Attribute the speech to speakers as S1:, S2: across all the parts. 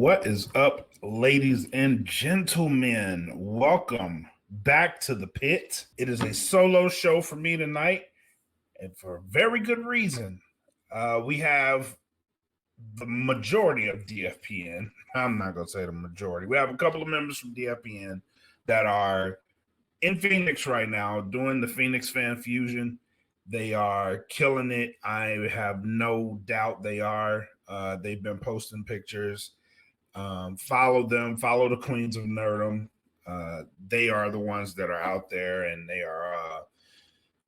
S1: What is up, ladies and gentlemen? Welcome back to the pit. It is a solo show for me tonight, and for a very good reason. We have the majority of DFPN. I'm not going to say the majority. We have a couple of members from DFPN that are in Phoenix right now doing the Phoenix Fan Fusion. They are killing it. I have no doubt they are. They've been posting pictures. Follow them. Follow the Queens of Nerdom. They are the ones that are out there, and they are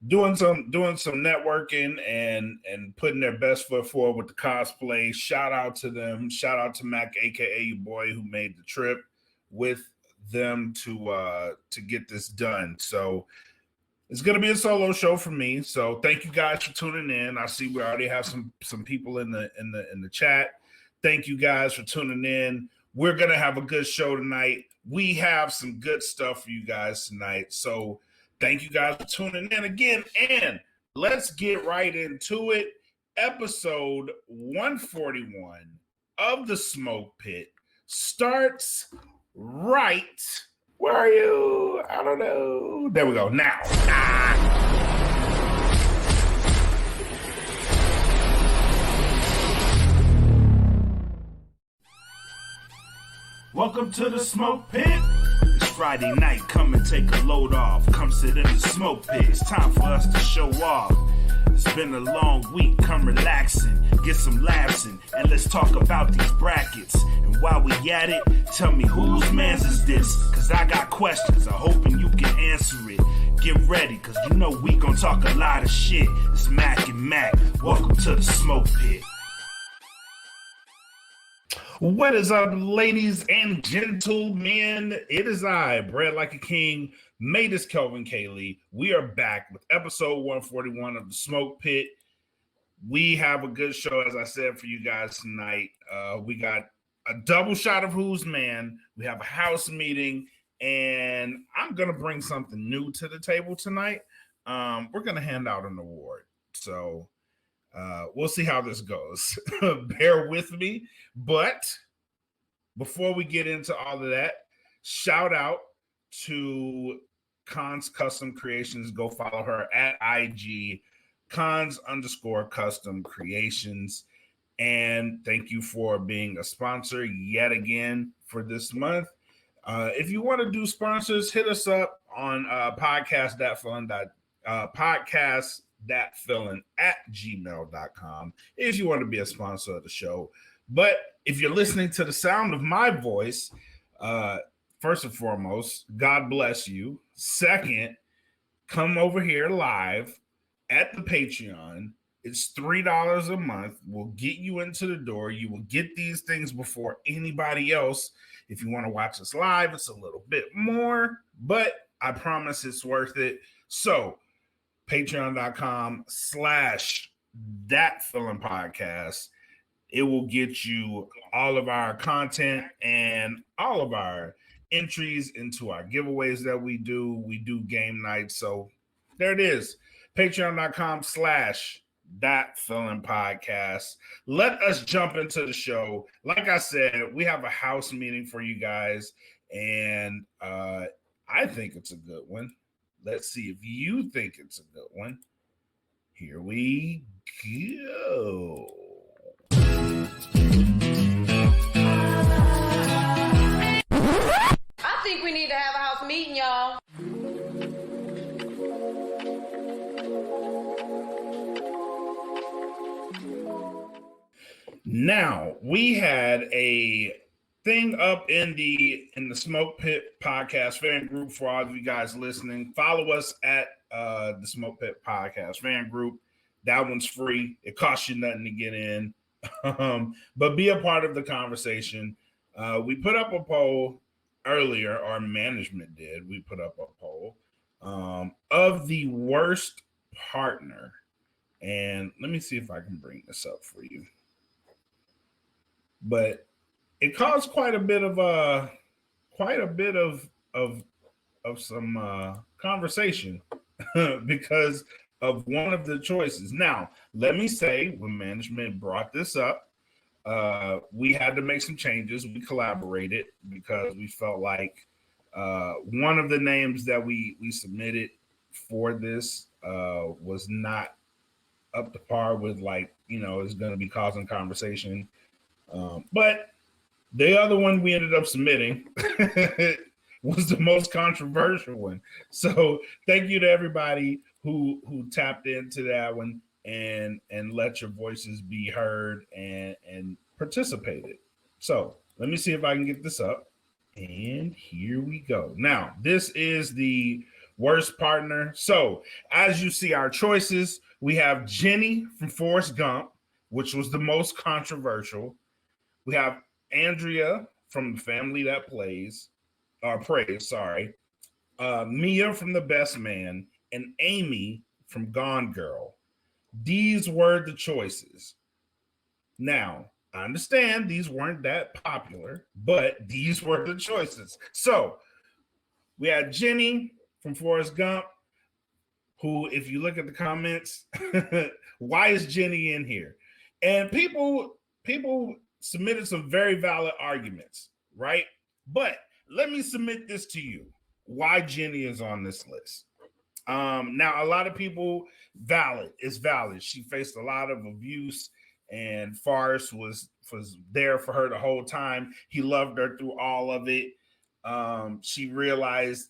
S1: doing some networking and putting their best foot forward with the cosplay. Shout out to them. Shout out to Mac, aka your boy, who made the trip with them to get this done. So it's gonna be a solo show for me. So thank you guys for tuning in. I see we already have some people in the chat. Thank you guys for tuning in. We're gonna have a good show tonight. We have some good stuff for you guys tonight. So thank you guys for tuning in again. And let's get right into it. Episode 141 of the Smoke Pit starts right. Where are you? I don't know. There we go. Now. Welcome to the Smoke Pit. It's Friday night. Come and take a load off. Come sit in the Smoke Pit. It's time for us to show off. It's been a long week. Come relaxing, get some laughs in, and let's talk about these brackets. And while we at it, tell me whose man's is this? Cause I got questions. I'm hoping you can answer it. Get ready, cause you know we gon' talk a lot of shit. It's Mac and Mac. Welcome to the Smoke Pit. What is up, ladies and gentlemen? It is I, Bred Like a King, made this Kelvin Kaylee. We are back with episode 141 of the Smoke Pit. We have a good show, as I said, for you guys tonight. We got a double shot of Who's Man. We have a house meeting, and I'm going to bring something new to the table tonight. We're going to hand out an award. So we'll see how this goes. Bear with me. But before we get into all of that, shout out to Cons Custom Creations. Go follow her at IG Cons_Custom Creations. And thank you for being a sponsor yet again for this month. If you want to do sponsors, hit us up on podcast.feeling@gmail.com if you want to be a sponsor of the show. But if you're listening to the sound of my voice, first and foremost, God bless you. Second, come over here live at the Patreon. It's $3 a month. We'll get you into the door. You will get these things before anybody else. If you want to watch us live, it's a little bit more, but I promise it's worth it. So patreon.com/thatfeelingpodcast. It will get you all of our content and all of our entries into our giveaways that we do. We do game nights. So there it is. Patreon.com/thatfeelingpodcast. Let us jump into the show. Like I said, we have a house meeting for you guys, and I think it's a good one. Let's see if you think it's a good one. Here we go.
S2: I think we need to have a house meeting, y'all.
S1: Now, we had a thing up in the Smoke Pit Podcast fan group for all of you guys listening. Follow us at the Smoke Pit Podcast fan group. That one's free. It costs you nothing to get in. But be a part of the conversation. We put up a poll earlier, our management did. We put up a poll of the worst partner. And let me see if I can bring this up for you. But it caused quite a bit of some conversation because of one of the choices. Now, let me say, when management brought this up, we had to make some changes. We collaborated because we felt like one of the names that we submitted for this was not up to par with, like, is going to be causing conversation. But the other one we ended up submitting was the most controversial one. So thank you to everybody who tapped into that one and let your voices be heard and participated. So let me see if I can get this up. And here we go. Now, this is the worst partner. So as you see our choices, we have Jenny from Forrest Gump, which was the most controversial. We have Andrea from The Family That Plays, or Praise, sorry. Mia from The Best Man, and Amy from Gone Girl. These were the choices. Now, I understand these weren't that popular, but these were the choices. So we had Jenny from Forrest Gump, who, if you look at the comments, why is Jenny in here? And people submitted some very valid arguments, right? But let me submit this to you: why Jenny is on this list. Now, a lot of people, it's valid. She faced a lot of abuse, and Forrest was there for her the whole time. He loved her through all of it. She realized,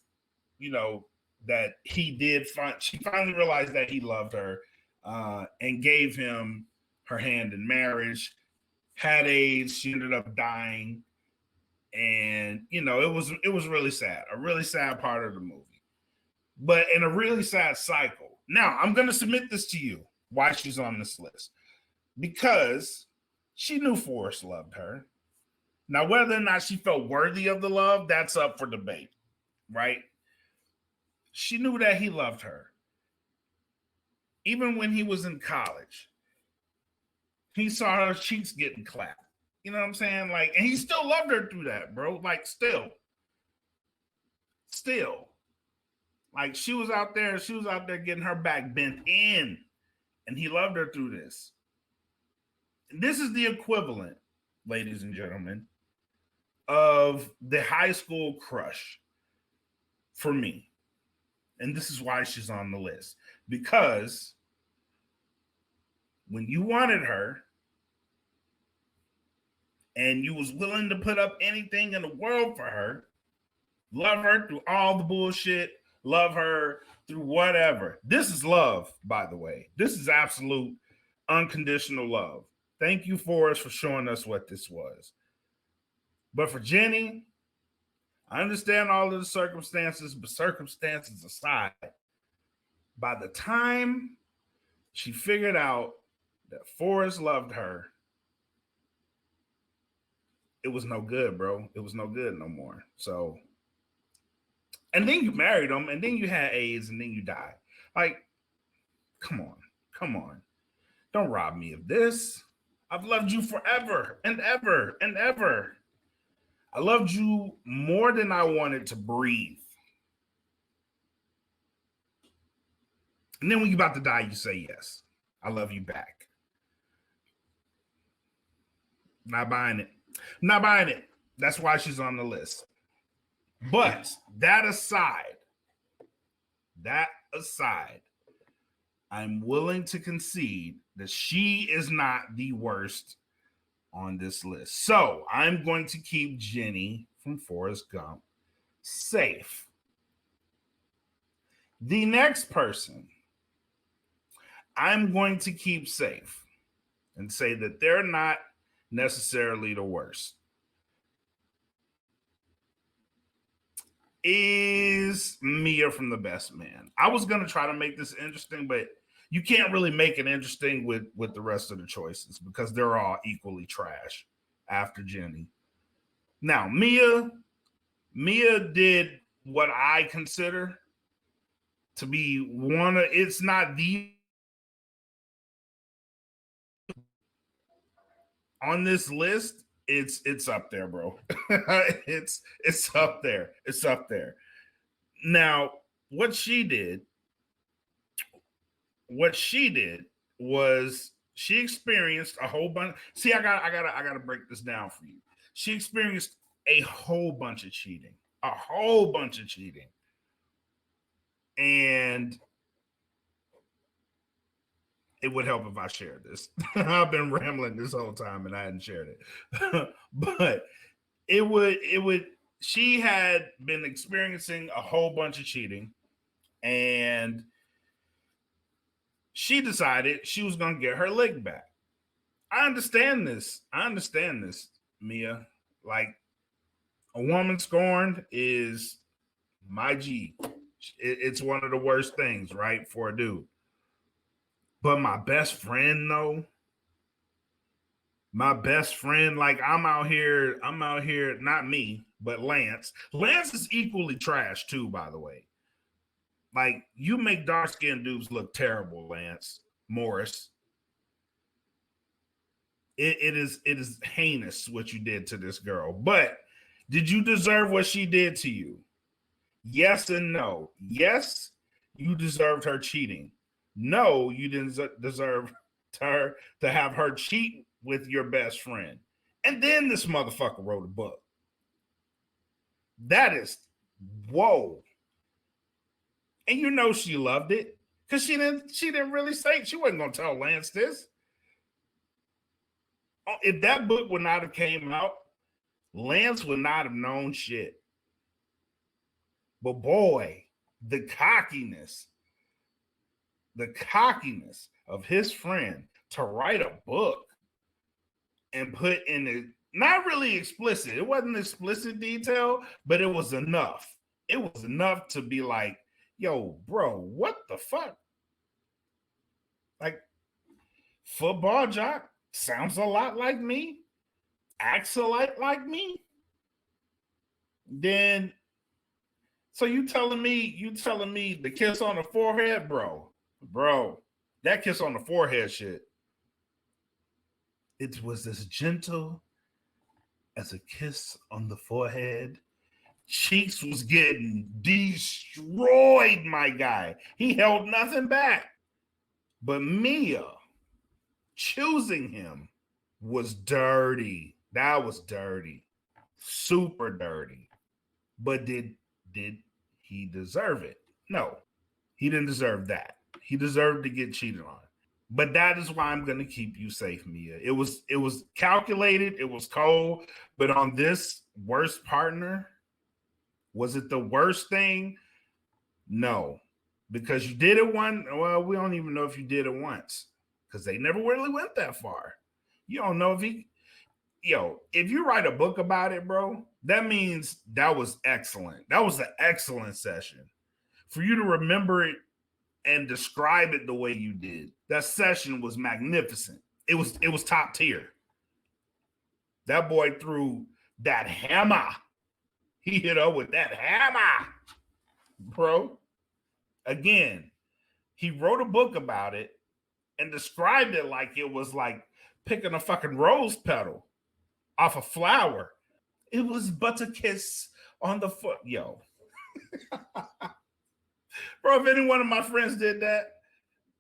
S1: that she finally realized that he loved her, and gave him her hand in marriage. Had AIDS, she ended up dying, and it was really sad, a really sad part of the movie, but in a really sad cycle. Now I'm going to submit this to you: why she's on this list. Because she knew Forrest loved her. Now, whether or not she felt worthy of the love, that's up for debate, right? She knew that he loved her. Even when he was in college, he saw her cheeks getting clapped. You know what I'm saying? Like, and he still loved her through that, bro. Like, still. Like, she was out there getting her back bent in, and he loved her through this. And this is the equivalent, ladies and gentlemen, of the high school crush for me. And this is why she's on the list. Because when you wanted her and you was willing to put up anything in the world for her, love her through all the bullshit, love her through whatever. This is love, by the way. This is absolute unconditional love. Thank you, Forrest, for showing us what this was. But for Jenny, I understand all of the circumstances, but circumstances aside, by the time she figured out that Forrest loved her, it was no good, bro. It was no good no more. So, and then you married him, and then you had AIDS, and then you died. Like, come on. Don't rob me of this. I've loved you forever and ever and ever. I loved you more than I wanted to breathe. And then when you're about to die, you say yes. I love you back. Not buying it. That's why she's on the list. But that aside, I'm willing to concede that she is not the worst on this list. So I'm going to keep Jenny from Forrest Gump safe. The next person I'm going to keep safe and say that they're not necessarily the worst is Mia from The Best Man. I was going to try to make this interesting, but you can't really make it interesting with the rest of the choices because they're all equally trash after Jenny. Now, Mia did what I consider to be one of, it's not the, on this list, it's up there, bro. it's up there. It's up there. Now, what she did was she experienced a whole bunch. See, I gotta break this down for you. She experienced a whole bunch of cheating. And it would help if I shared this. I've been rambling this whole time and I hadn't shared it. But she had been experiencing a whole bunch of cheating, and she decided she was going to get her lick back. I understand this, Mia. Like, a woman scorned is my G. It's one of the worst things, right, for a dude. But my best friend, though, like, I'm out here, not me, but Lance. Lance is equally trash too, by the way. Like, you make dark-skinned dudes look terrible, Lance Morris. It is heinous what you did to this girl. But did you deserve what she did to you? Yes and no. Yes, you deserved her cheating. No, you didn't deserve her to have her cheat with your best friend. And then this motherfucker wrote a book. That is, whoa. And you know she loved it, because she didn't really say, she wasn't gonna tell Lance this. If that book would not have came out, Lance would not have known shit. But boy, the cockiness of his friend to write a book and put in it, not really explicit. It wasn't explicit detail, but it was enough. It was enough to be like, yo, bro, what the fuck? Like, football jock sounds a lot like me, acts a lot like me. Then, so you telling me the kiss on the forehead, bro, that kiss on the forehead shit, it was as gentle as a kiss on the forehead. Cheeks was getting destroyed, my guy. He held nothing back. But Mia choosing him was dirty. That was dirty. Super dirty. But did he deserve it? No, he didn't deserve that. He deserved to get cheated on. But that is why I'm going to keep you safe, Mia. It was calculated. It was cold. But on this worst partner, was it the worst thing? No, because you did it one. Well, we don't even know if you did it once, because they never really went that far. You don't know if if you write a book about it, bro, that means that was excellent. That was an excellent session. For you to remember it and describe it the way you did, that session was magnificent. It was top tier. That boy threw that hammer. He hit her with that hammer, bro. Again, he wrote a book about it and described it like it was like picking a fucking rose petal off a flower. It was but a kiss on the foot. Yo. Bro, if any one of my friends did that,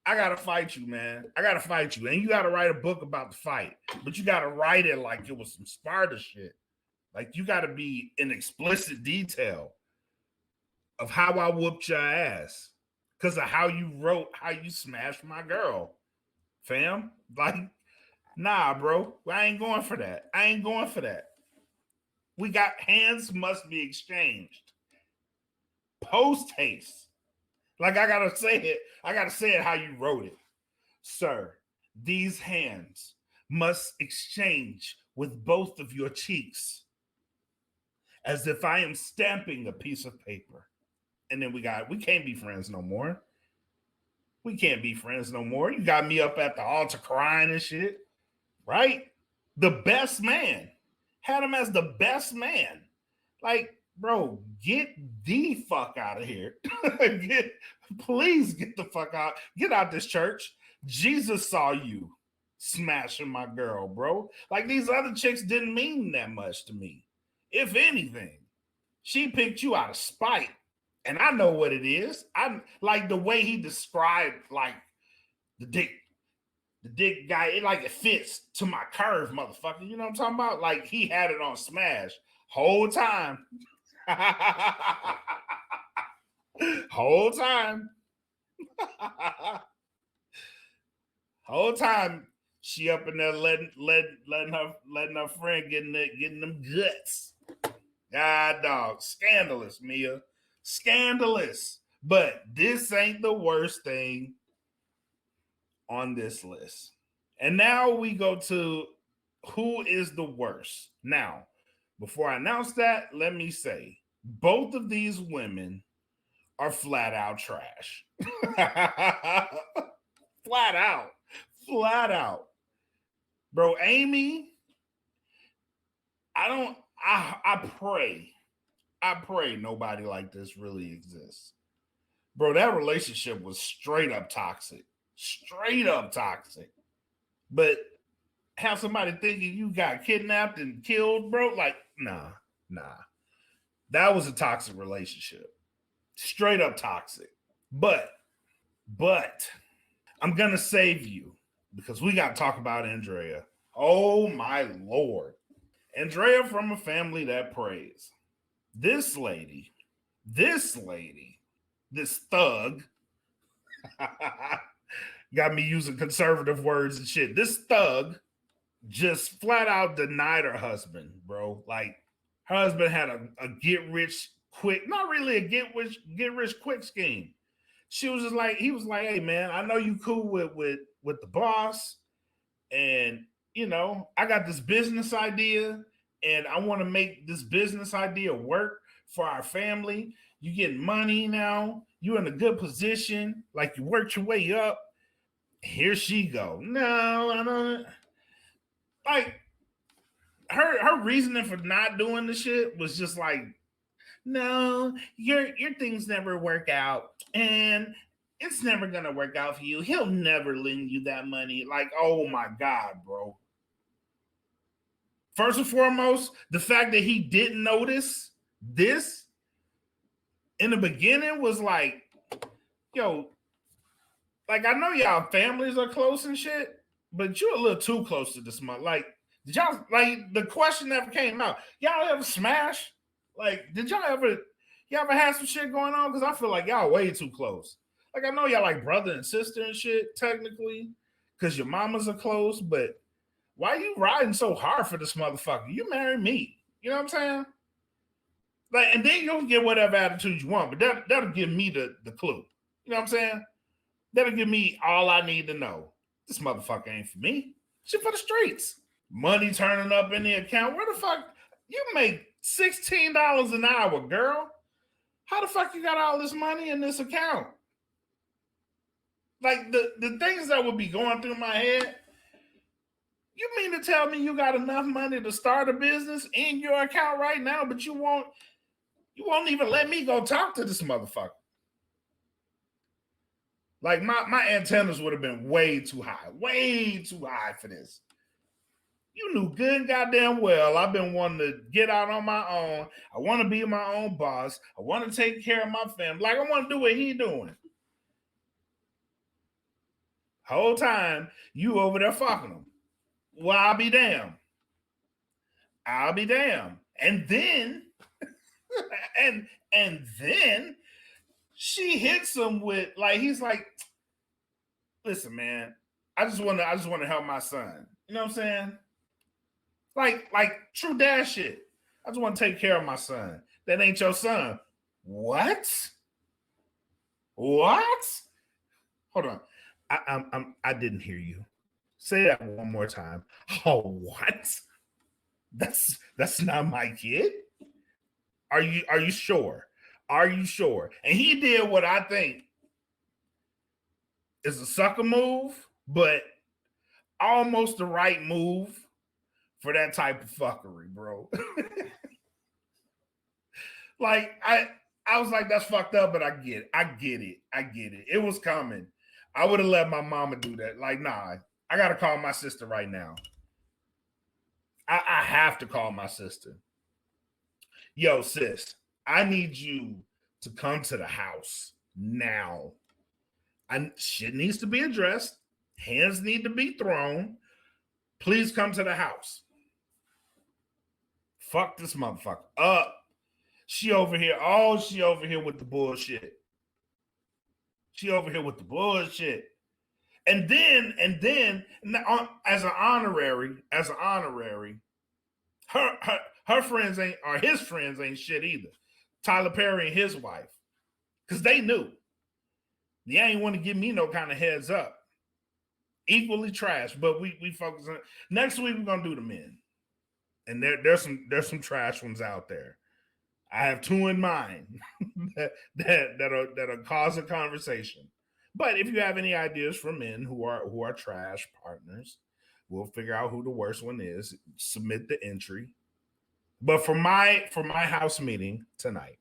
S1: I gotta fight you, man. I gotta fight you. And you gotta write a book about the fight. But you gotta write it like it was some Sparta shit. Like, you gotta be in explicit detail of how I whooped your ass. Because of how you wrote, how you smashed my girl. Fam. Like, nah, bro. I ain't going for that. We got hands must be exchanged. Post haste. Like, I gotta say it how you wrote it. Sir, these hands must exchange with both of your cheeks, as if I am stamping a piece of paper. And then we can't be friends no more. We can't be friends no more. You got me up at the altar crying and shit, right? The best man. Had him as the best man. Like, bro, get the fuck out of here. Please get the fuck out. Get out this church. Jesus saw you smashing my girl, bro. Like, these other chicks didn't mean that much to me. If anything, she picked you out of spite. And I know what it is. I'm like the way he described, like, the dick. The dick guy, it fits to my curve, motherfucker. You know what I'm talking about? Like he had it on smash whole time. Whole time. Whole time she up in there letting her friend getting them guts. God dog. Scandalous, Mia. Scandalous. But this ain't the worst thing on this list. And now we go to who is the worst. Now, before I announce that, let me say both of these women are flat out trash. Flat out. Flat out. Bro, Amy, I pray nobody like this really exists. Bro, that relationship was straight up toxic. Straight up toxic. But have somebody thinking you got kidnapped and killed, bro? Like, nah. That was a toxic relationship. Straight up toxic. But I'm gonna save you because we gotta talk about Andrea. Oh my Lord. Andrea from a family that prays. This lady, this thug, got me using conservative words and shit. This thug just flat out denied her husband, bro. Like, her husband had a get rich quick, not really a get rich quick scheme. She was just like, he was like, hey man, I know you cool with the boss, and you know, I got this business idea, and I want to make this business idea work for our family. You getting money now, you in a good position, like you worked your way up. Here she go. No, I don't like her reasoning for not doing the shit was just like, no, your things never work out, and it's never gonna work out for you. He'll never lend you that money. Like, oh my God, bro. First and foremost, the fact that he didn't notice this in the beginning was like, yo, like I know y'all families are close and shit, but you're a little too close to this month. Like, did y'all like the question never came out? Y'all ever smash? Like, did y'all ever have some shit going on? Because I feel like y'all way too close. Like, I know y'all like brother and sister and shit, technically, because your mamas are close, but why you riding so hard for this motherfucker? You marry me. You know what I'm saying? Like, and then you'll get whatever attitude you want, but that'll give me the clue. You know what I'm saying? That'll give me all I need to know. This motherfucker ain't for me. Shit for the streets. Money turning up in the account. Where the fuck? You make $16 an hour, girl. How the fuck you got all this money in this account? Like, the things that would be going through my head. You mean to tell me you got enough money to start a business in your account right now, but you won't even let me go talk to this motherfucker? Like, my antennas would have been way too high for this. You knew good and goddamn well I've been wanting to get out on my own. I want to be my own boss. I want to take care of my family. Like, I want to do what he doing. Whole time, you over there fucking him. Well, I'll be damned. And then, and then she hits him with, like, he's like, listen, man, I just want to help my son. You know what I'm saying? Like true dad shit. I just want to take care of my son. That ain't your son. What? Hold on. I didn't hear you. Say that one more time. Oh, what? That's not my kid? Are you sure? Are you sure? And he did what I think is a sucker move, but almost the right move for that type of fuckery, bro. Like, I was like, that's fucked up, but I get it. It was coming. I would have let my mama do that. Like, nah, I got to call my sister right now. I have to call my sister. Yo, sis, I need you to come to the house now. Shit needs to be addressed. Hands need to be thrown. Please come to the house. Fuck this motherfucker up. She over here with the bullshit. She over here with the bullshit. And then as an honorary, her friends ain't, or his friends ain't shit either. Tyler Perry and his wife. Because they knew. They ain't want to give me no kind of heads up. Equally trash, but we focus on it. Next week we're gonna do the men. And there's some trash ones out there. I have two in mind that'll cause a conversation. But if you have any ideas for men who are trash partners, we'll figure out who the worst one is. Submit the entry. But for my house meeting tonight,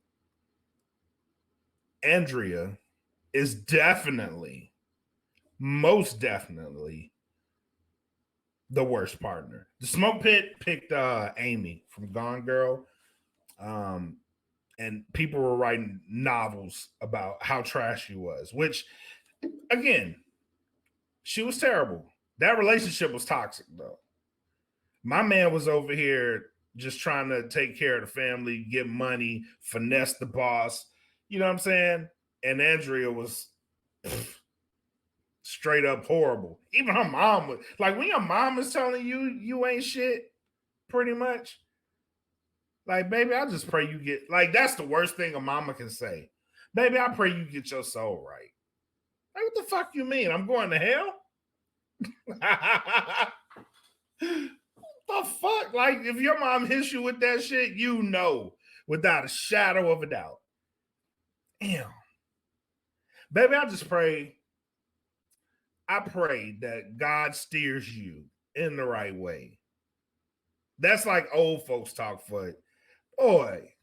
S1: Andrea is definitely, most definitely, the worst partner. The Smoke Pit picked Amy from Gone Girl. And people were writing novels about how trash she was, which, again, she was terrible. That relationship was toxic, though. My man was over here just trying to take care of the family, get money, finesse the boss. You know what I'm saying? And Andrea was straight up horrible. Even her mom was like, when your mom is telling you ain't shit, pretty much. Like, baby, I just pray you get, like, that's the worst thing a mama can say. Baby, I pray you get your soul right. Like, what the fuck you mean? I'm going to hell? What the fuck? Like, if your mom hits you with that shit, you know, without a shadow of a doubt. Damn. Baby, I pray that God steers you in the right way. That's like old folks talk for it. Boy,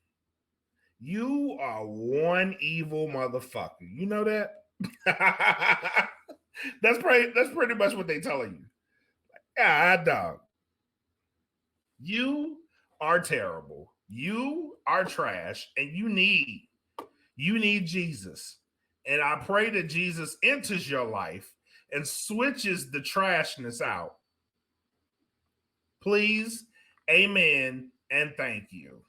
S1: you are one evil motherfucker. You know that? That's pretty much what they telling you. Yeah, dog. You are terrible. You are trash, and you need Jesus. And I pray that Jesus enters your life and switches the trashness out. Please, amen, and thank you.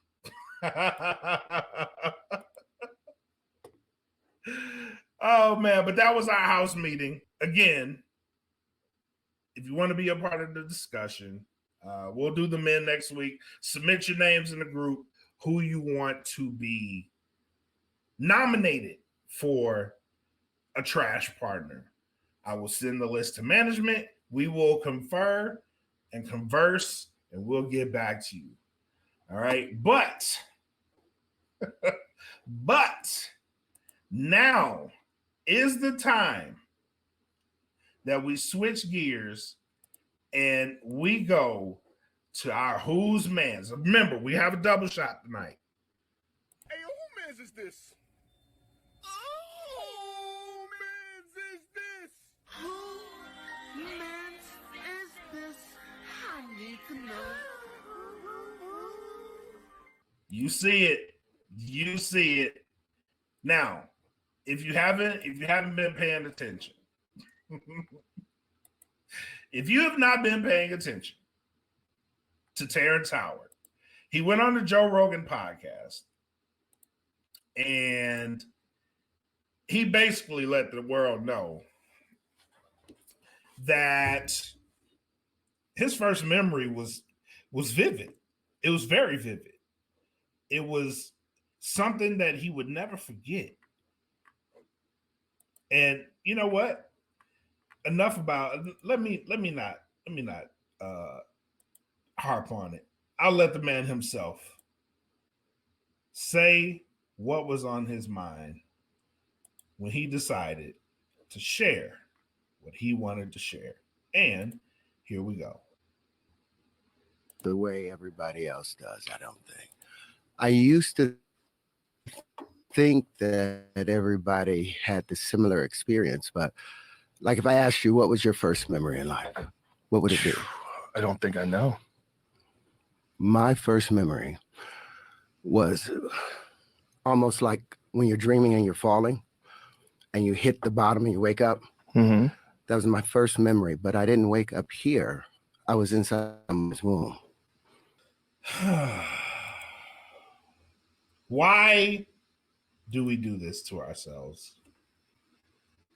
S1: Oh, man, but that was our house meeting. Again, if you want to be a part of the discussion, we'll do the men next week. Submit your names in the group, who you want to be nominated for a trash partner. I will send the list to management. We will confer and converse, and we'll get back to you. All right. But now is the time that we switch gears and we go to our Who's Manz. Remember, we have a double shot tonight.
S3: Hey, who Manz is this? Oh, Manz is this? Who Manz is this? I need to know.
S1: You see it. You see it. Now, if you haven't been paying attention, if you have not been paying attention to Terrence Howard, he went on the Joe Rogan podcast and he basically let the world know that his first memory was vivid. It was very vivid. It was something that he would never forget. And you know what? Enough about it. Let me not harp on it. I'll let the man himself say what was on his mind when he decided to share what he wanted to share. And here we go.
S4: The way everybody else does, I don't think. I used to think that everybody had the similar experience, but like if I asked you, what was your first memory in life? What would it be?
S3: I don't think I know.
S4: My first memory was almost like when you're dreaming and you're falling and you hit the bottom and you wake up.
S3: Mm-hmm.
S4: That was my first memory, but I didn't wake up here. I was inside my womb.
S1: Why do we do this to ourselves?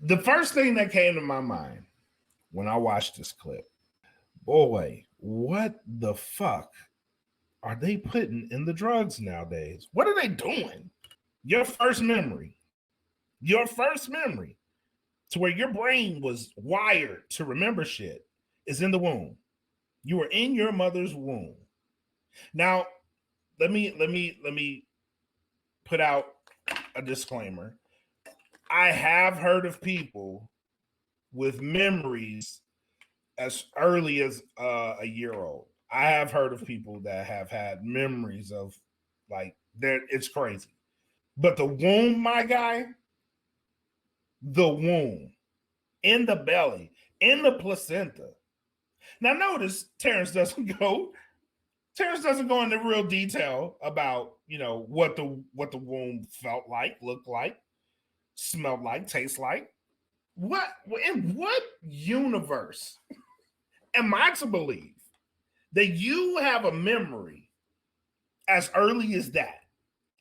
S1: The first thing that came to my mind when I watched this clip, boy, what the fuck are they putting in the drugs nowadays? What are they doing? Your first memory to where your brain was wired to remember shit is in the womb. You were in your mother's womb. Now, let me put out a disclaimer. I have heard of people with memories as early as a year old. I have heard of people that have had memories of like it's crazy. But the womb, my guy, the womb, in the belly, in the placenta. Now notice Terrence doesn't go into real detail about, you know, what the womb felt like, looked like, smelled like, tastes like. In what universe am I to believe that you have a memory as early as that?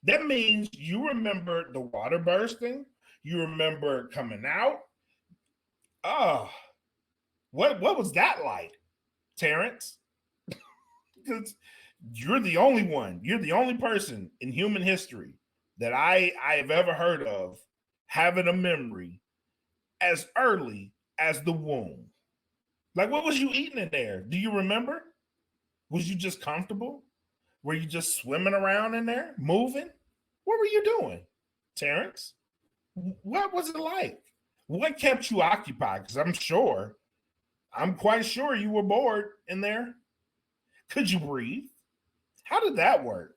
S1: That means you remember the water bursting, you remember coming out. Oh, what was that like, Terrence? Because you're the only one. You're the only person in human history that I have ever heard of having a memory as early as the womb. Like, what was you eating in there? Do you remember? Was you just comfortable? Were you just swimming around in there, moving? What were you doing, Terrence? What was it like? What kept you occupied? Because I'm quite sure you were bored in there. Could you breathe? How did that work?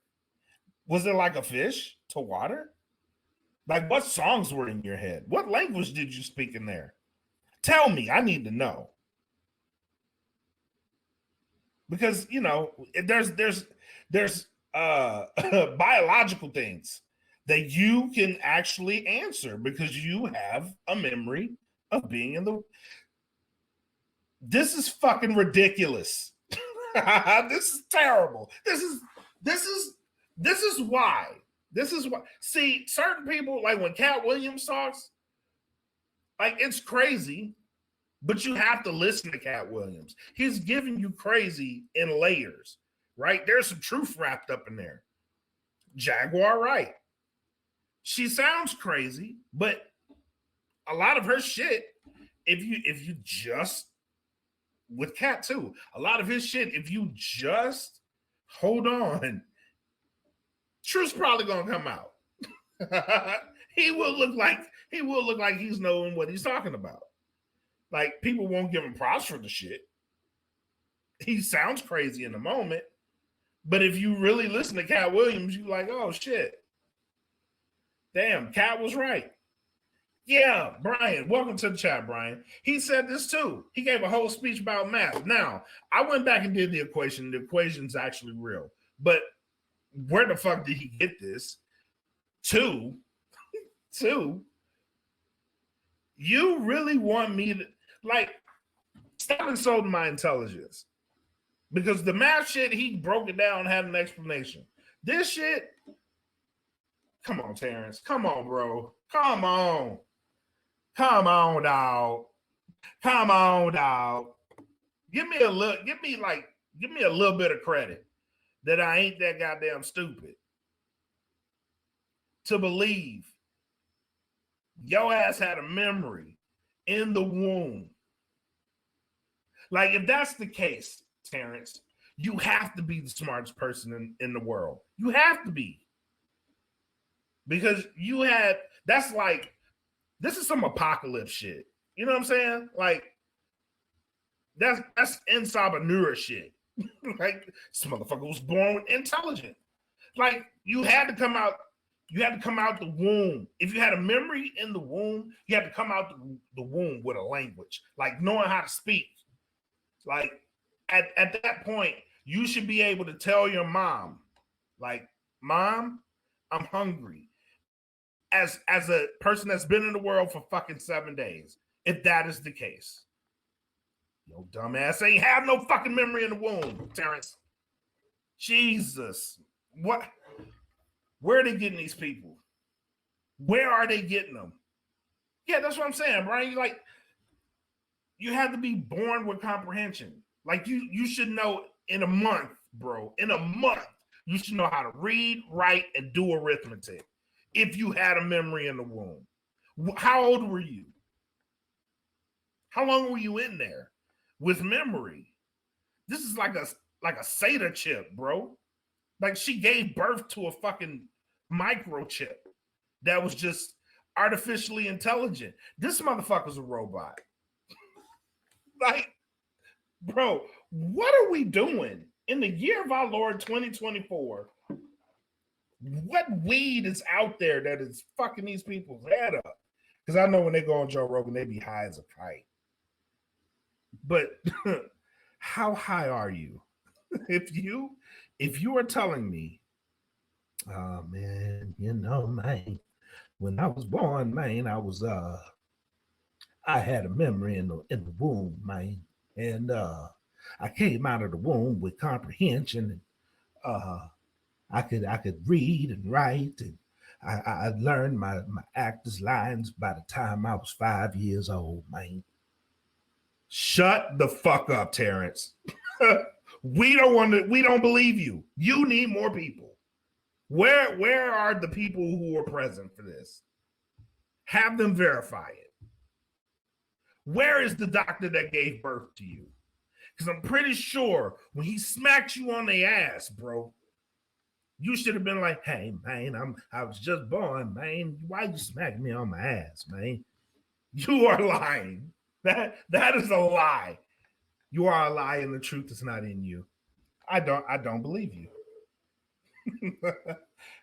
S1: Was it like a fish to water? Like, what songs were in your head? What language did you speak in there? Tell me, I need to know. Because, you know, there's biological things that you can actually answer because you have a memory of being in the. This is fucking ridiculous. This is terrible. This is why. See, certain people, like when Cat Williams talks, like it's crazy, but you have to listen to Cat Williams. He's giving you crazy in layers, right? There's some truth wrapped up in there. Jaguar Wright. She sounds crazy, but a lot of her shit, if you just with Cat too, a lot of his shit, if you just hold on, truth's probably gonna come out. He will look like he's knowing what he's talking about. Like, people won't give him props for the shit. He sounds crazy in the moment, but if you really listen to Cat Williams, you're like, oh shit. Damn, Cat was right. Yeah, Brian, welcome to the chat, Brian. He said this too. He gave a whole speech about math. Now, I went back and did the equation. The equation's actually real. But where the fuck did he get this? Two, you really want me to, like, stop insulting my intelligence. Because the math shit, he broke it down, had an explanation. This shit, come on, Terrence. Come on, bro. Come on. Come on, dog. Come on, dog. Give me a little bit of credit that I ain't that goddamn stupid to believe your ass had a memory in the womb. Like, if that's the case, Terrence, you have to be the smartest person in the world. You have to be. Because this is some apocalypse shit. You know what I'm saying? Like, that's Ensabanura shit. Like, this motherfucker was born intelligent. Like, you had to come out the womb. If you had a memory in the womb, you had to come out the womb with a language, like knowing how to speak. Like, at that point, you should be able to tell your mom, like, Mom, I'm hungry. As a person that's been in the world for fucking 7 days, if that is the case. Yo, dumbass ain't have no fucking memory in the womb, Terrence. Jesus. What? Where are they getting these people? Where are they getting them? Yeah, that's what I'm saying, Brian. Like, you have to be born with comprehension. Like, you should know in a month, bro. In a month, you should know how to read, write, and do arithmetic if you had a memory in the womb. How old were you? How long were you in there with memory? This is like a SATA chip, bro. Like, she gave birth to a fucking microchip that was just artificially intelligent. This motherfucker's a robot. Like, bro, what are we doing in the year of our Lord 2024? What weed is out there that is fucking these people's head up? Because I know when they go on Joe Rogan, they be high as a kite. But how high are you? If you are telling me, oh man, man, when I was born, man, I had a memory in the womb, man, and I came out of the womb with comprehension, and I could read and write, and I learned my actor's lines by the time I was 5 years old, man. Shut the fuck up, Terrence. We don't believe you. You need more people. Where are the people who were present for this? Have them verify it. Where is the doctor that gave birth to you? Because I'm pretty sure when he smacked you on the ass, bro, you should have been like, hey, man, I was just born, man. Why you smack me on my ass, man? You are lying. That is a lie. You are a lie, and the truth is not in you. I don't believe you.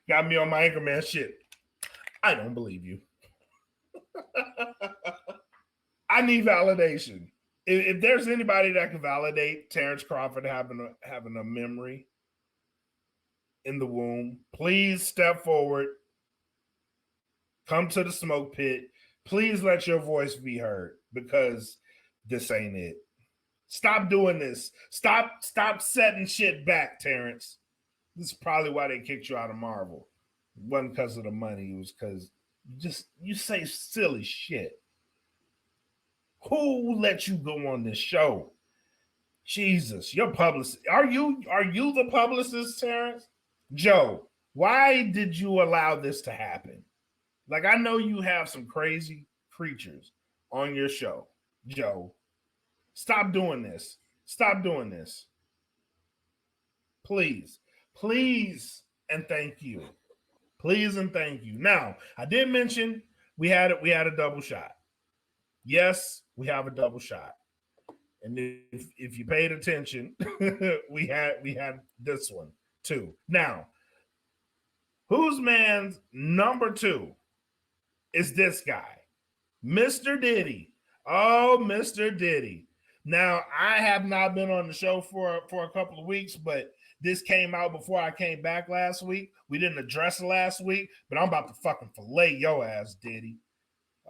S1: Got me on my Anchorman shit. I don't believe you. I need validation. If there's anybody that can validate Terrence Crawford having a memory in the womb, please step forward. Come to the smoke pit. Please let your voice be heard, because this ain't it. Stop doing this. Stop setting shit back, Terrence. This is probably why they kicked you out of Marvel. It wasn't because of the money. It was because you say silly shit. Who let you go on this show? Jesus, your publicist. Are you the publicist, Terrence? Joe, why did you allow this to happen? Like, I know you have some crazy creatures on your show. Joe, stop doing this. Stop doing this. Please. Please and thank you. Please and thank you. Now, I did mention we had a double shot. Yes, we have a double shot. And if you paid attention, we had this one too. Now, whose man's number 2 is this guy, Mr. Diddy. Oh, Mr. Diddy. Now, I have not been on the show for a couple of weeks, but this came out before I came back last week. We didn't address it last week, but I'm about to fucking fillet your ass, Diddy.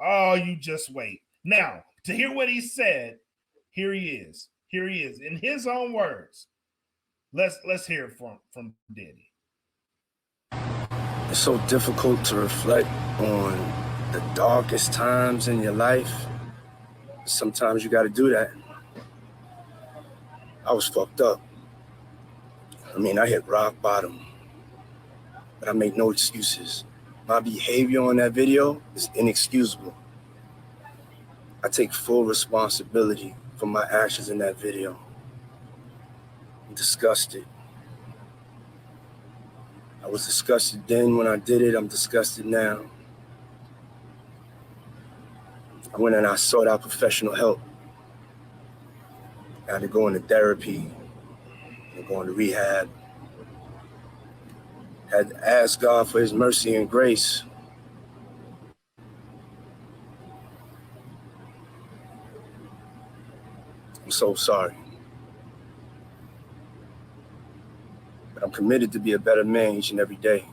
S1: Oh, you just wait. Now, to hear what he said, here he is. Here he is. In his own words. Let's hear it from Diddy.
S5: It's so difficult to reflect on the darkest times in your life. Sometimes you got to do that. I was fucked up. I mean, I hit rock bottom, but I make no excuses. My behavior on that video is inexcusable. I take full responsibility for my actions in that video. I'm disgusted. I was disgusted then when I did it. I'm disgusted now. I went and I sought out professional help. I had to go into therapy and go into rehab. Had to ask God for his mercy and grace. I'm so sorry. But I'm committed to be a better man each and every day.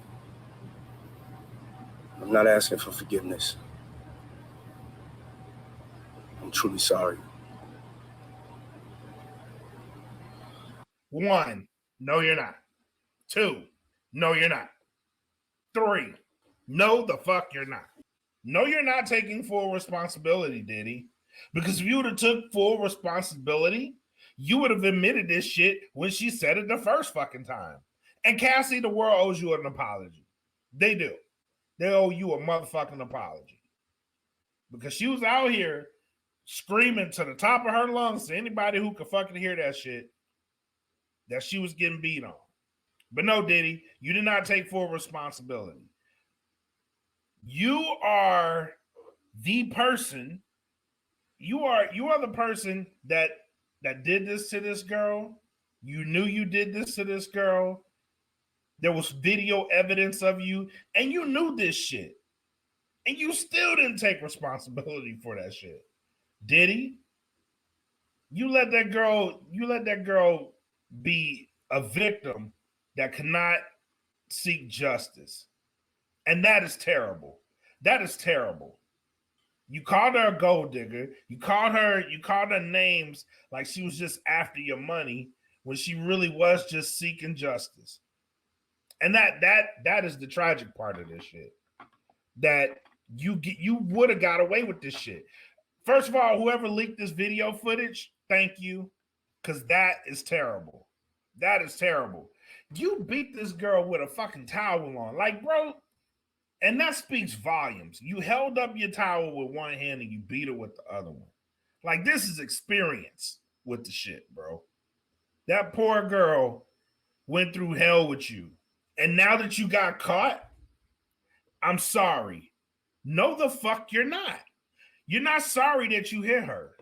S5: I'm not asking for forgiveness. I'm truly sorry.
S1: 1, no, you're not. 2, no, you're not. 3, no, the fuck you're not. No, you're not taking full responsibility, Diddy. Because if you would have took full responsibility, you would have admitted this shit when she said it the first fucking time. And Cassie, the world owes you an apology. They do. They owe you a motherfucking apology. Because she was out here screaming to the top of her lungs to anybody who could fucking hear that shit that she was getting beat on. But no, Diddy, you did not take full responsibility. You are the person. You are the person that did this to this girl. You knew you did this to this girl. There was video evidence of you, and you knew this shit. And you still didn't take responsibility for that shit. Diddy, you let that girl be a victim that cannot seek justice. And that is terrible. That is terrible. You called her a gold digger. You called her names like she was just after your money when she really was just seeking justice. And that is the tragic part of this shit. That you would have got away with this shit. First of all, whoever leaked this video footage, thank you, because that is terrible. That is terrible. You beat this girl with a fucking towel on. Like, bro, and that speaks volumes. You held up your towel with one hand and you beat her with the other one. Like, this is experience with the shit, bro. That poor girl went through hell with you. And now that you got caught, I'm sorry. No, the fuck you're not. You're not sorry that you hit her.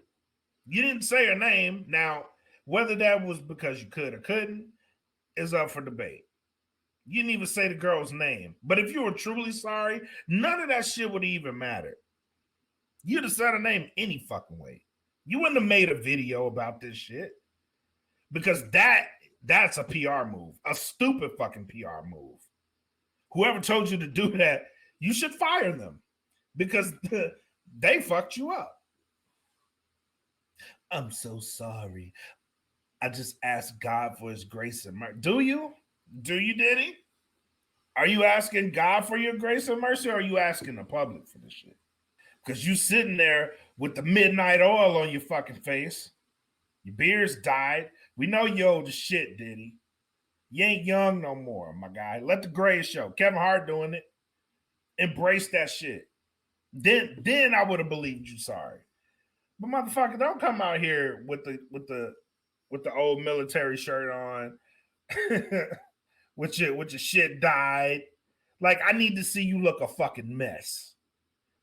S1: You didn't say her name. Now, whether that was because you could or couldn't is up for debate. You didn't even say the girl's name. But if you were truly sorry, none of that shit would even matter. You'd have said her name any fucking way. You wouldn't have made a video about this shit. Because that's a PR move. A stupid fucking PR move. Whoever told you to do that, you should fire them. Because they fucked you up. I'm so sorry. I just asked God for his grace and mercy. Do you? Do you, Diddy? Are you asking God for your grace and mercy, or are you asking the public for this shit? Because you sitting there with the midnight oil on your fucking face. Your beard's dyed. We know you old as shit, Diddy. You ain't young no more, my guy. Let the gray show. Kevin Hart doing it. Embrace that shit. Then I would have believed you sorry. But motherfucker, don't come out here with the old military shirt on. with your shit dyed. Like, I need to see you look a fucking mess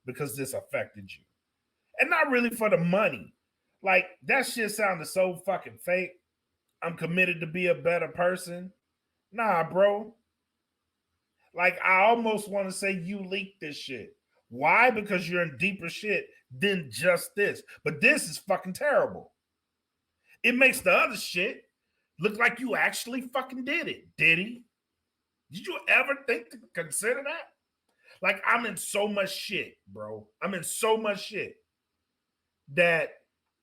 S1: because this affected you. And not really for the money. Like, that shit sounded so fucking fake. I'm committed to be a better person. Nah, bro. Like, I almost want to say you leaked this shit. Why? Because you're in deeper shit than just this. But this is fucking terrible. It makes the other shit look like you actually fucking did it, Diddy. Did you ever think to consider that? Like, I'm in so much shit, bro. I'm in so much shit that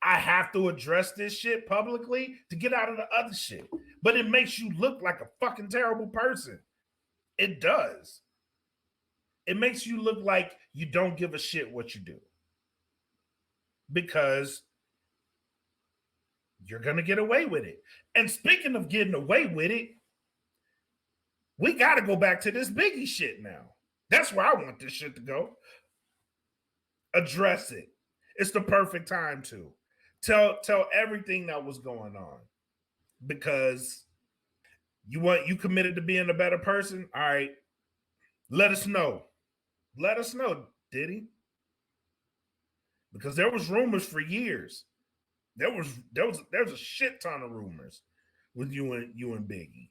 S1: I have to address this shit publicly to get out of the other shit. But it makes you look like a fucking terrible person. It does. It makes you look like you don't give a shit what you do. Because you're going to get away with it. And speaking of getting away with it, we got to go back to this Biggie shit now. That's where I want this shit to go. Address it. It's the perfect time to. Tell everything that was going on. Because you committed to being a better person? All right. Let us know. Let us know, Diddy. Because there was rumors for years. There's a shit ton of rumors with you and Biggie.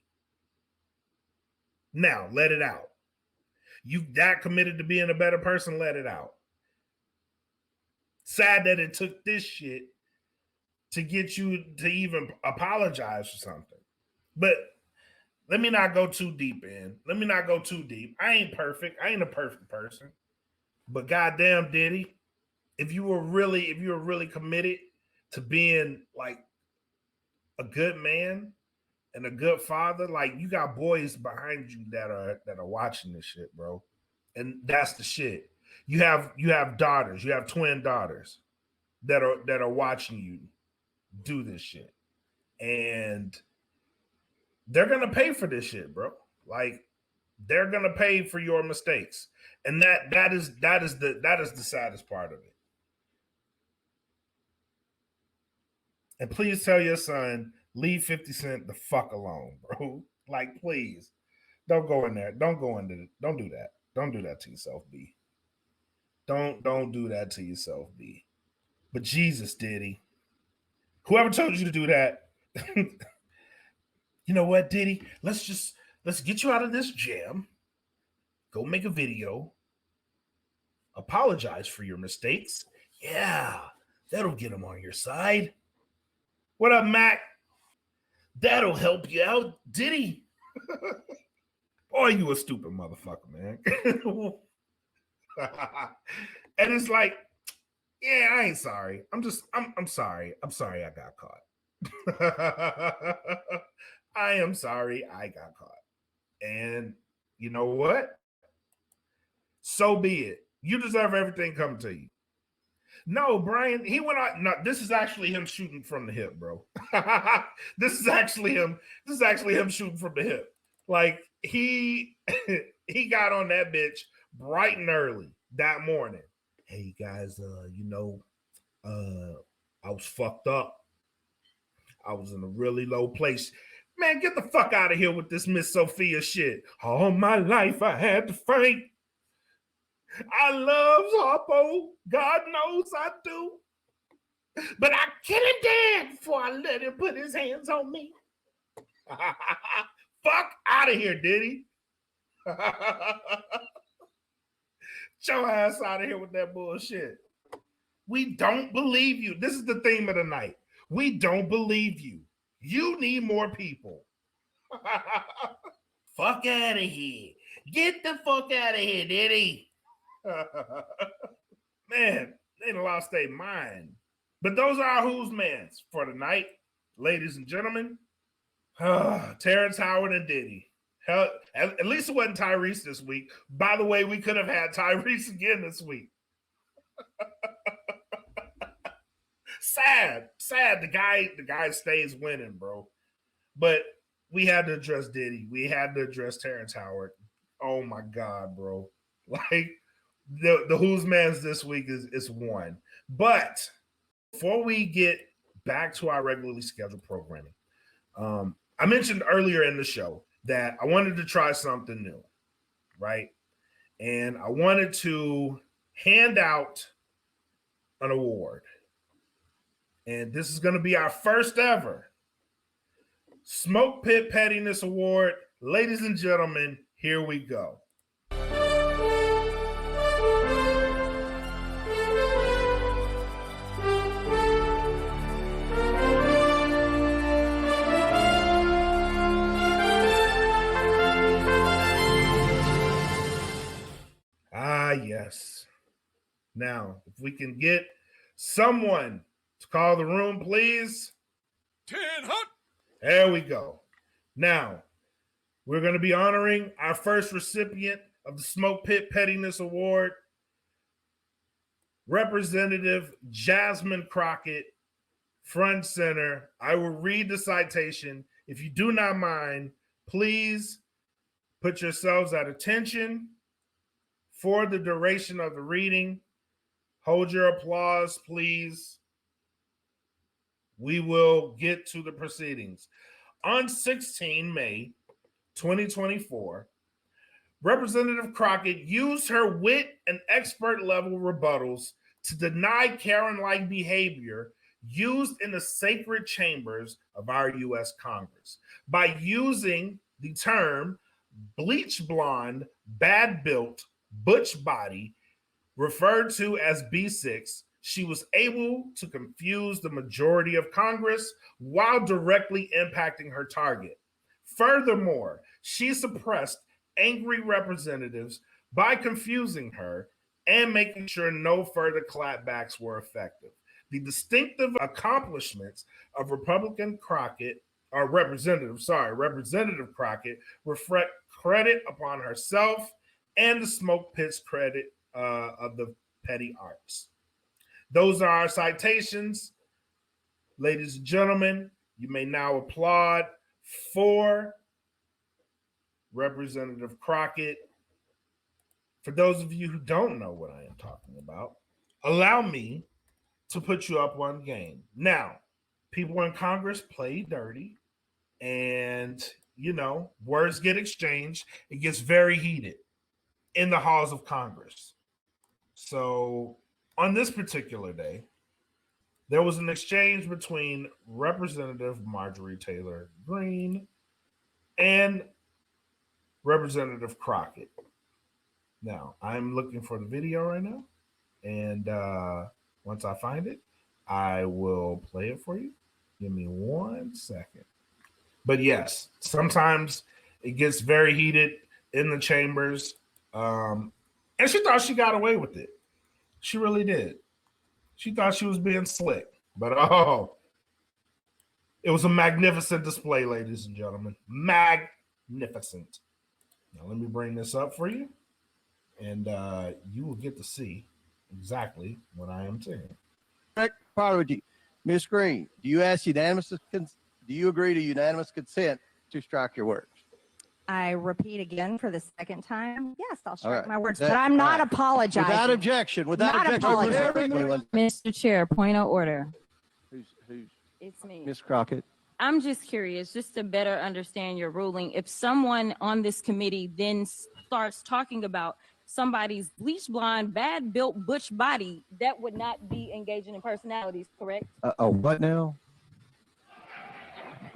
S1: Now, let it out. You that committed to being a better person, let it out. Sad that it took this shit to get you to even apologize for something. But let me not go too deep in. I ain't perfect. I ain't a perfect person. But goddamn, Diddy, if you were really committed to being like a good man and a good father, like you got boys behind you that are watching this shit, bro. And that's the shit. You have daughters, you have twin daughters that are watching you do this shit. And they're gonna pay for this shit, bro. Like they're gonna pay for your mistakes. And that is the saddest part of it. And please tell your son, leave 50 Cent the fuck alone, bro. Like, please. Don't go in there. Don't do that. Don't do that to yourself, B. Don't do that to yourself, B. But Jesus, Diddy. Whoever told you to do that, you know what, Diddy? Let's get you out of this jam. Go make a video. Apologize for your mistakes. Yeah, that'll get them on your side. What up, Mac? That'll help you out, Diddy. Boy, you a stupid motherfucker, man. And it's like, yeah, I ain't sorry. I'm sorry. I'm sorry I got caught. I am sorry I got caught. And you know what? So be it. You deserve everything coming to you. No, Brian, he went out. No, this is actually him shooting from the hip, bro. This is actually him shooting from the hip. Like he got on that bitch bright and early that morning. Hey guys, I was fucked up. I was in a really low place. Man, get the fuck out of here with this Miss Sophia shit. All my life I had to fight. I love Harpo. God knows I do. But I kill him dead before I let him put his hands on me. Fuck out of here, Diddy. Get your ass out of here with that bullshit. We don't believe you. This is the theme of the night. We don't believe you. You need more people. Fuck out of here. Get the fuck out of here, Diddy. Man, they lost their mind. But those are who's mans for the night, ladies and gentlemen. Terrence Howard and Diddy. Hell, at least it wasn't Tyrese this week. By the way, we could have had Tyrese again this week. Sad. The guy stays winning, bro. But we had to address Diddy. We had to address Terrence Howard. Oh my God, bro. Like the who's mans this week is one. But before we get back to our regularly scheduled programming, I mentioned earlier in the show that I wanted to try something new, right? And I wanted to hand out an award. And this is going to be our first ever SmokePit Pettiness Award. Ladies and gentlemen, here we go. Yes. Now, if we can get someone to call the room, please.
S3: 10 hot.
S1: There we go. Now, we're going to be honoring our first recipient of the SmokePit Pettiness Award, Representative Jasmine Crockett, front center. I will read the citation. If you do not mind, please put yourselves at attention for the duration of the reading. Hold your applause, please. We will get to the proceedings. On 16 May 2024, Representative Crockett used her wit and expert level rebuttals to deny Karen-like behavior used in the sacred chambers of our U.S. Congress by using the term bleach blonde, bad built, butch body, referred to as B6. She was able to confuse the majority of Congress while directly impacting her target. Furthermore, she suppressed angry representatives by confusing her and making sure no further clapbacks were effective. The distinctive accomplishments of Representative Crockett reflect credit upon herself and the Smoke Pit's credit of the petty arts. Those are our citations. Ladies and gentlemen, you may now applaud for Representative Crockett. For those of you who don't know what I am talking about, allow me to put you up one game. Now, people in Congress play dirty, and, words get exchanged. It gets very heated in the halls of Congress. So on this particular day, there was an exchange between Representative Marjorie Taylor Greene and Representative Crockett. Now, I'm looking for the video right now, and once I find it, I will play it for you. Give me 1 second. But yes, sometimes it gets very heated in the chambers, and she thought she got away with it. She really did. She thought she was being slick, but it was a magnificent display, ladies and gentlemen. Magnificent. Now, let me bring this up for you, and you will get to see exactly what I am saying.
S6: Apology. Ms. Green, do you agree to unanimous consent to strike your words?
S7: I repeat again for the second time. Yes, I'll strike
S6: right.
S7: my words, but I'm not apologizing.
S6: Without objection.
S8: Mr. Chair, point of order.
S6: Who's
S8: It's me.
S6: Ms. Crockett?
S8: I'm just curious, just to better understand your ruling. If someone on this committee then starts talking about somebody's bleach blonde, bad built butch body, that would not be engaging in personalities, correct?
S6: What now?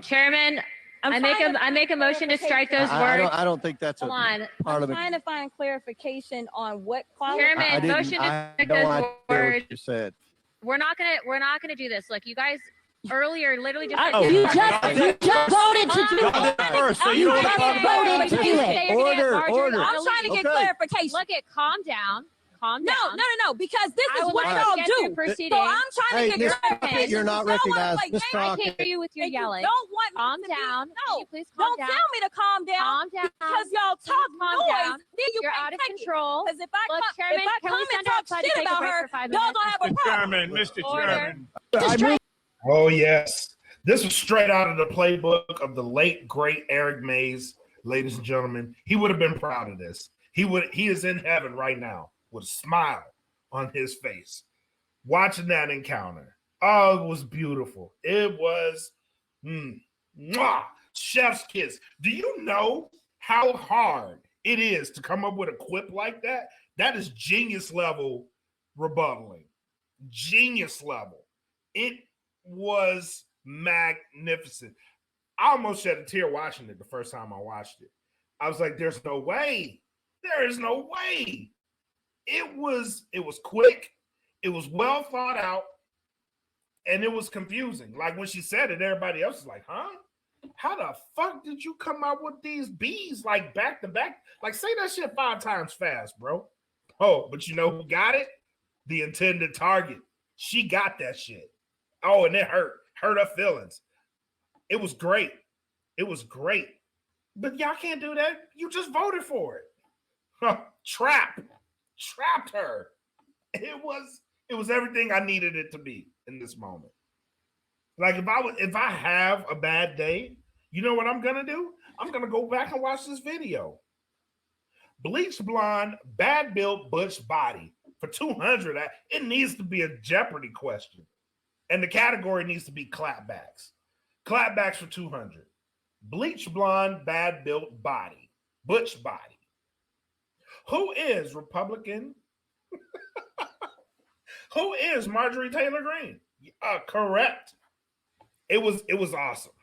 S9: Chairman, I make a motion to strike those words.
S6: I don't think that's
S9: Hold on.
S8: I'm trying to find clarification on what
S9: Chairman, motion to strike those words.
S6: You said.
S9: We're not gonna do this. Look, you guys earlier literally just
S7: You just voted to do it. You just voted to do it.
S6: Order.
S7: I'm trying to get clarification.
S9: Look at calm down.
S7: No, because this is what y'all do. So I'm trying to get clarification.
S6: You're not recognized. Ms.
S9: I
S6: Crockett.
S9: can't hear you with your
S7: And
S9: yelling.
S7: you don't want
S9: Calm
S7: me to
S9: down.
S7: Be,
S9: Can
S7: no,
S9: you please calm
S7: don't
S9: down.
S7: tell me to calm down.
S9: Calm down.
S7: Because y'all talk
S9: Calm
S7: noise.
S9: down.
S7: Then you
S9: You're
S7: can't
S9: out of
S7: take
S9: control.
S7: Because if I
S9: Look,
S7: come,
S9: Chairman,
S7: if I
S9: can
S7: come
S9: we
S7: and
S9: send
S7: talk
S9: her outside to
S7: shit
S9: take a
S7: about
S9: break
S7: her,
S9: for 5
S7: y'all
S9: minutes?
S7: gonna have a problem.
S10: Mr.
S9: Order.
S10: Chairman.
S1: Oh, yes. This was straight out of the playbook of the late, great Eric Mays, ladies and gentlemen. He would have been proud of this. He is in heaven right now with a smile on his face, watching that encounter. Oh, it was beautiful. It was chef's kiss. Do you know how hard it is to come up with a quip like that? That is genius level rebuttaling. Genius level. It was magnificent. I almost shed a tear watching it the first time I watched it. I was like, there's no way. There is no way. It was quick, it was well thought out, and it was confusing. Like when she said it, everybody else was like, huh? How the fuck did you come up with these bees like back to back? Like, say that shit 5 times fast, bro. Oh, but you know who got it? The intended target. She got that shit. Oh, and it hurt her feelings. It was great. It was great. But y'all can't do that. You just voted for it. Huh. Trapped her. It was everything I needed it to be in this moment. Like if I have a bad day, you know what I'm gonna do? I'm gonna go back and watch this video. Bleach blonde, bad built butch body for 200. It needs to be a Jeopardy question, and the category needs to be clapbacks. Clapbacks for 200. Bleach blonde, bad built body, butch body. Who is Republican? Who is Marjorie Taylor Greene? Correct. It was awesome.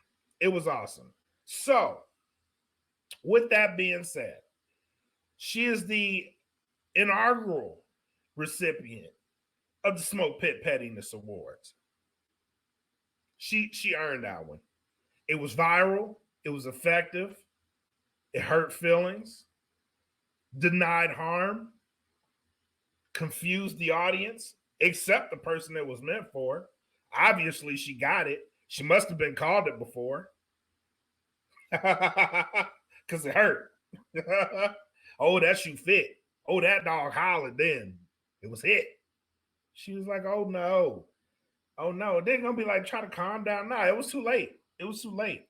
S1: It was awesome. So, with that being said, she is the inaugural recipient of the SmokePit Pettiness Awards. She earned that one. It was viral. It was effective. It hurt feelings. Denied harm. confused the audience, except the person it was meant for. Obviously, she got it. She must have been called it before. Because it hurt. Oh, that shoe fit. Oh, that dog hollered then. It was hit. She was like, oh no. Oh no. They're going to be like, try to calm down. No, it was too late. It was too late.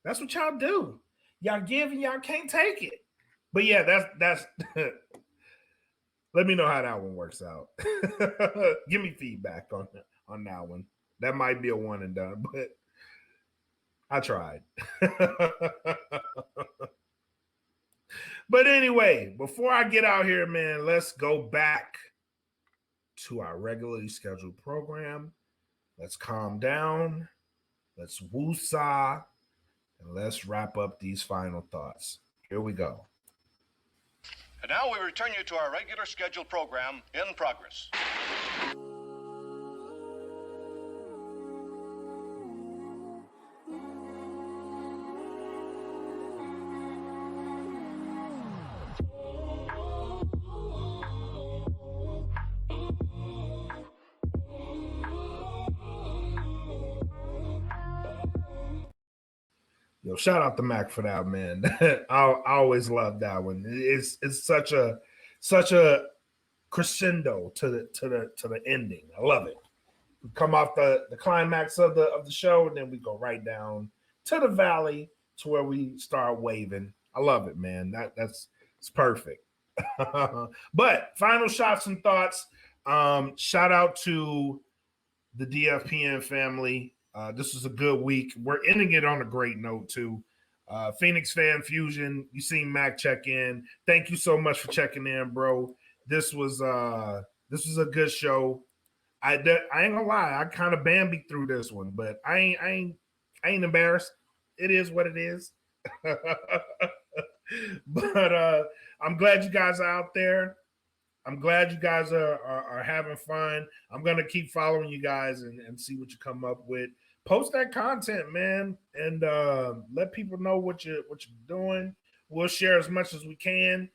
S1: That's what y'all do. Y'all give and y'all can't take it. But yeah, that's let me know how that one works out. Give me feedback on that one. That might be a one and done, but I tried. But anyway, before I get out here, man, let's go back to our regularly scheduled program. Let's calm down. Let's woosah. And let's wrap up these final thoughts. Here we go.
S10: And now we return you to our regular scheduled program in progress.
S1: Yo, shout out to Mac for that, man. I always love that one. It's such a crescendo to the ending. I love it. We come off the climax of the show, and then we go right down to the valley to where we start waving. I love it, man. It's perfect. But final shots and thoughts. Shout out to the DFPN family. This was a good week. We're ending it on a great note too. Phoenix Fan Fusion, you seen Mac check in. Thank you so much for checking in, bro. This was a good show. I ain't gonna lie, I kind of bambied through this one, but I ain't embarrassed. It is what it is. But I'm glad you guys are out there. I'm glad you guys are having fun. I'm gonna keep following you guys and see what you come up with. Post that content, man, and let people know what you're doing. We'll share as much as we can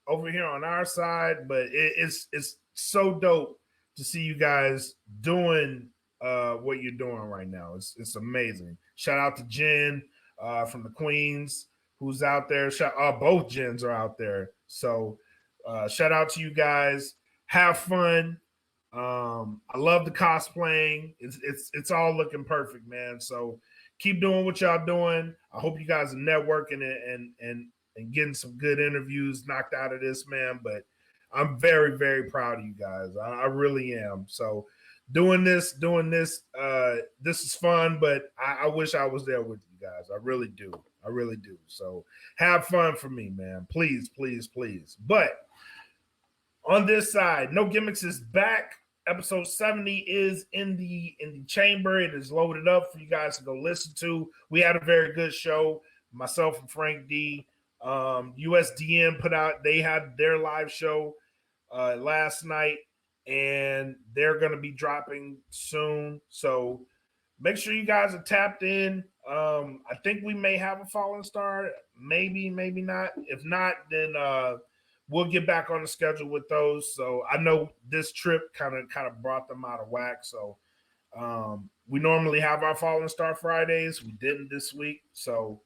S1: over here on our side, but it's so dope to see you guys doing what you're doing right now. It's amazing. Shout out to Jen from the Queens who's out there. Both Jens are out there. So shout out to you guys. Have fun. I love the cosplaying. It's all looking perfect, man. So keep doing what y'all doing. I hope you guys are networking and getting some good interviews knocked out of this, man. But I'm very, very proud of you guys. I really am. So doing this, this is fun, but I wish I was there with you guys. I really do. I really do. So have fun for me, man. Please, please, please. But on this side, No Gimmicks is back. Episode 70 is in the chamber. It is loaded up for you guys to go listen to. We had a very good show. Myself and Frank D. USDN they had their live show last night, and they're going to be dropping soon. So make sure you guys are tapped in. I think we may have a Fallen Star. Maybe, maybe not. If not, then we'll get back on the schedule with those. So I know this trip kind of brought them out of whack. So we normally have our Fallen Star Fridays. We didn't this week. So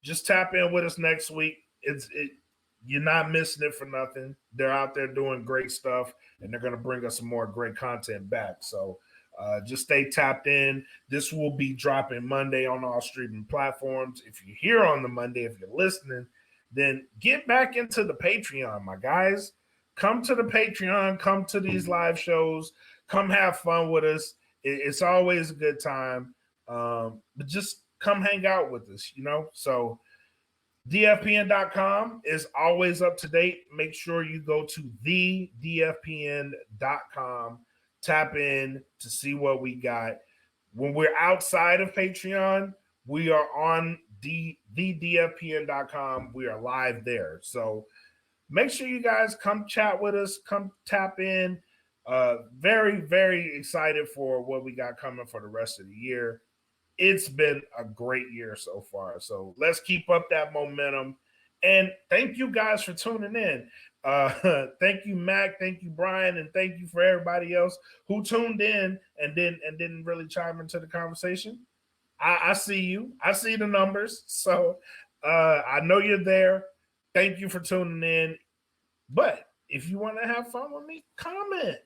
S1: just tap in with us next week. You're not missing it for nothing. They're out there doing great stuff, and they're going to bring us some more great content back. So just stay tapped in. This will be dropping Monday on all streaming platforms. If you're here on the Monday, if you're listening, then get back into the Patreon, my guys. Come to the Patreon. Come to these live shows. Come have fun with us. It's always a good time. But just come hang out with us, So DFPN.com is always up to date. Make sure you go to thedfpn.com. Tap in to see what we got. When we're outside of Patreon, we are on thedfpn.com. We are live there. So make sure you guys come chat with us. Come tap in. Very, very excited for what we got coming for the rest of the year. It's been a great year so far. So let's keep up that momentum And thank you guys for tuning in. Thank you, Mac. Thank you, Brian, and thank you for everybody else who tuned in and didn't really chime into the conversation. I see you. I see the numbers. So I know you're there. Thank you for tuning in. But if you want to have fun with me, comment.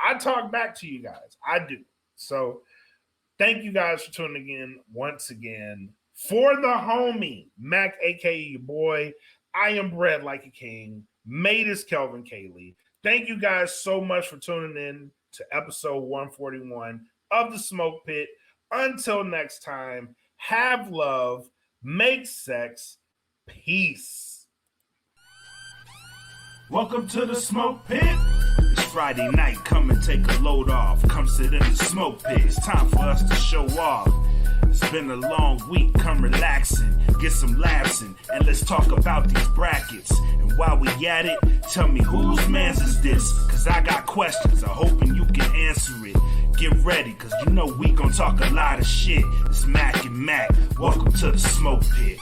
S1: I talk back to you guys. I do. So thank you guys for tuning in once again. For the homie, Mac, aka your boy, I am bred like a king. Made is Kelvin Cayley. Thank you guys so much for tuning in to episode 141 of the Smoke Pit. Until next time, have love, make sex, peace. Welcome to the Smoke Pit. It's Friday night, come and take a load off. Come sit in the Smoke Pit. It's time for us to show off. It's been a long week, come relaxing, get some laughs in, and let's talk about these brackets. And while we at it, tell me whose man's is this? Cause I got questions, I'm hoping you can answer it. Get ready, cause you know we gon' talk a lot of shit. It's Mac and Mac, welcome to the Smoke Pit.